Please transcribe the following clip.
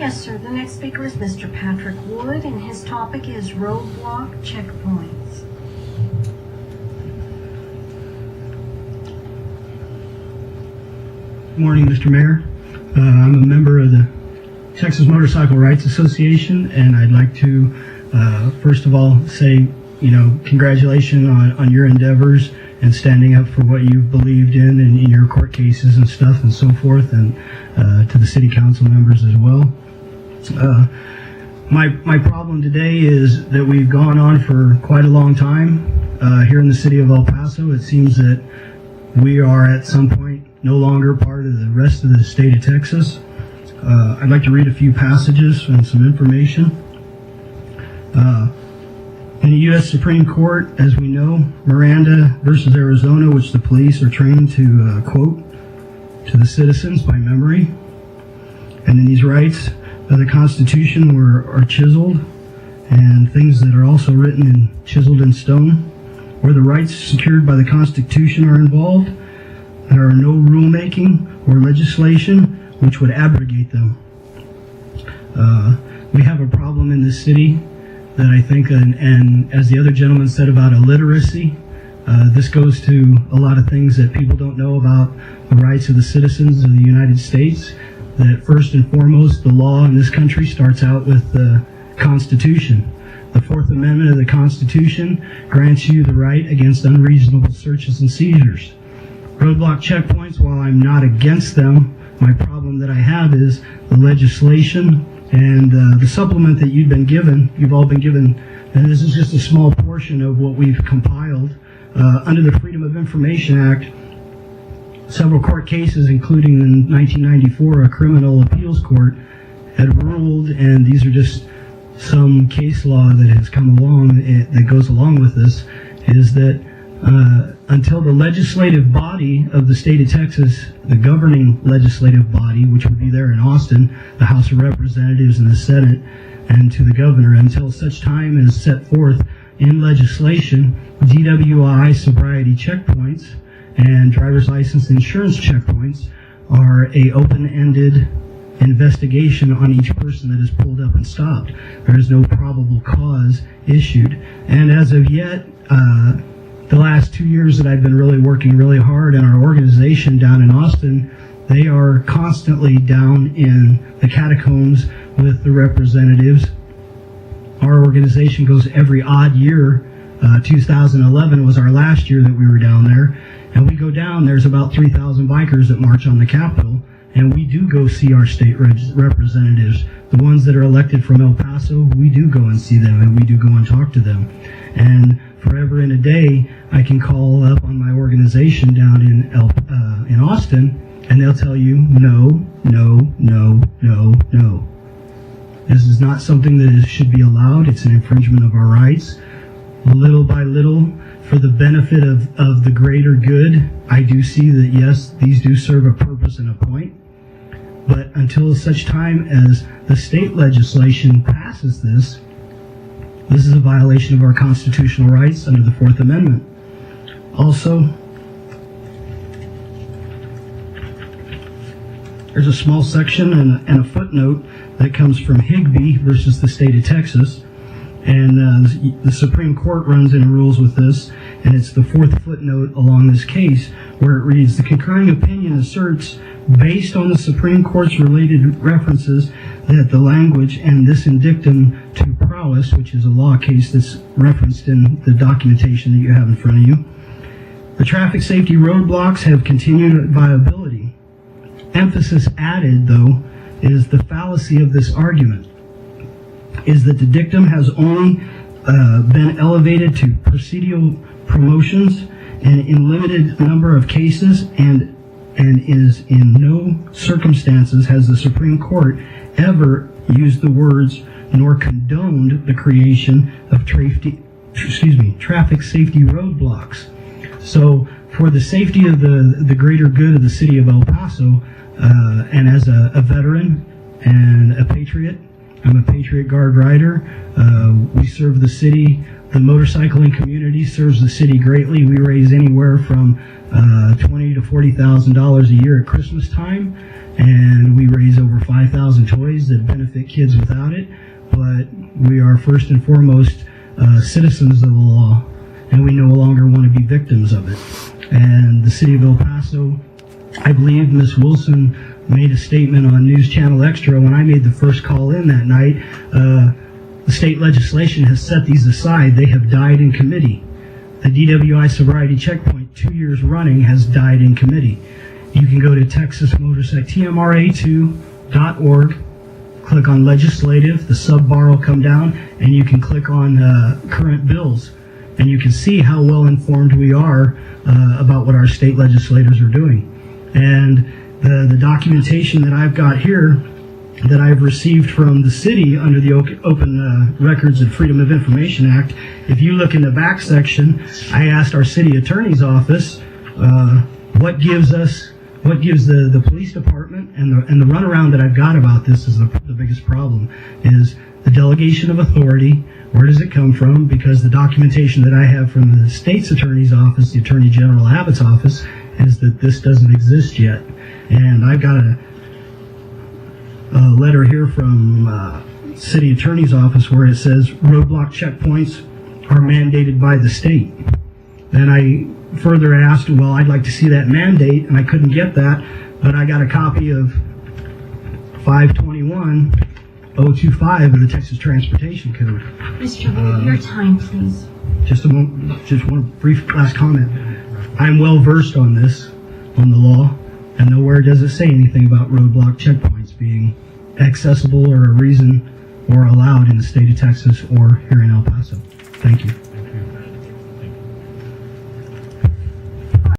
Yes, sir. The next speaker is Mr. Patrick Wood, and his topic is roadblock checkpoints. Good morning, Mr. Mayor. I'm a member of the Texas Motorcycle Rights Association, and I'd like to, first of all, say, congratulations on your endeavors and standing up for what you've believed in your court cases and stuff and so forth, and to the city council members as well. My problem today is that we've gone on for quite a long time here in the city of El Paso. It seems that we are at some point no longer part of the rest of the state of Texas. I'd like to read a few passages and some information. In the U.S. Supreme Court, as we know, Miranda versus Arizona, which the police are trained to quote to the citizens by memory. And in these rights of the Constitution are chiseled, and things that are also written and chiseled in stone. Where the rights secured by the Constitution are involved, there are no rulemaking or legislation which would abrogate them. We have a problem in this city that I think, and as the other gentleman said about illiteracy, this goes to a lot of things that people don't know about the rights of the citizens of the United States. That first and foremost, the law in this country starts out with the Constitution. The Fourth Amendment of the Constitution grants you the right against unreasonable searches and seizures. Roadblock checkpoints, while I'm not against them, my problem that I have is the legislation and the supplement that you've all been given, and this is just a small portion of what we've compiled. Under the Freedom of Information Act, several court cases, including in 1994, a criminal appeals court had ruled, and these are just some case law that has come along, that goes along with this, is that until the legislative body of the state of Texas, the governing legislative body, which would be there in Austin, the House of Representatives and the Senate, and to the governor, until such time as set forth in legislation, DWI sobriety checkpoints and driver's license insurance checkpoints are a open-ended investigation on each person that is pulled up and stopped. There is no probable cause issued. And as of yet, the last 2 years that I've been really working really hard in our organization down in Austin, they are constantly down in the catacombs with the representatives. Our organization goes every odd year. 2011 was our last year that we were down there. And we go down, there's about 3,000 bikers that march on the Capitol. And we do go see our state representatives. The ones that are elected from El Paso, we do go and see them, and we do go and talk to them. And forever in a day, I can call up on my organization down in Austin, and they'll tell you, no, no, no, no, no. This is not something that should be allowed. It's an infringement of our rights. Little by little, for the benefit of the greater good, I do see that, yes, these do serve a purpose and a point. But until such time as the state legislation passes this is a violation of our constitutional rights under the Fourth Amendment. Also, there's a small section and a footnote that comes from Higbee versus the state of Texas. And the Supreme Court runs in rules with this, and it's the fourth footnote along this case, where it reads, the concurring opinion asserts, based on the Supreme Court's related references, that the language and this indictum to prowess, which is a law case that's referenced in the documentation that you have in front of you, the traffic safety roadblocks have continued viability. Emphasis added, though, is the fallacy of this argument, is that the dictum has only been elevated to procedural promotions and in limited number of cases, and is in no circumstances has the Supreme Court ever used the words nor condoned the creation of traffic safety roadblocks. So for the safety of the greater good of the city of El Paso, and as a veteran and a patriot, I'm a Patriot Guard rider. We serve the city The motorcycling community serves the city greatly. We raise anywhere from $20,000 to $40,000 a year at Christmas time, and we raise over 5,000 toys that benefit kids without it. But we are first and foremost citizens of the law, and we no longer want to be victims of it. And the city of El Paso, I believe Ms. Wilson made a statement on News Channel Extra when I made the first call in that night. The state legislation has set these aside. They have died in committee. The DWI sobriety checkpoint, 2 years running, has died in committee. You can go to TMRA2.org, click on legislative, the sub bar will come down, and you can click on current bills. And you can see how well informed we are about what our state legislators are doing. And the documentation that I've got here that I've received from the city under the Open Records and Freedom of Information Act, if you look in the back section, I asked our city attorney's office what gives the police department, and the runaround that I've got about this is the biggest problem, is the delegation of authority. Where does it come from? Because the documentation that I have from the state's attorney's office, the Attorney General Abbott's office, is that this doesn't exist yet. And I've got a letter here from city attorney's office where it says roadblock checkpoints are mandated by the state. Then I further asked, well, I'd like to see that mandate, and I couldn't get that, but I got a copy of 521.025 of the Texas Transportation Code. Mr. Wood, your time, please. Just a moment, just one brief last comment. I'm well versed on this, on the law, and nowhere does it say anything about roadblock checkpoints being accessible or a reason or allowed in the state of Texas or here in El Paso. Thank you.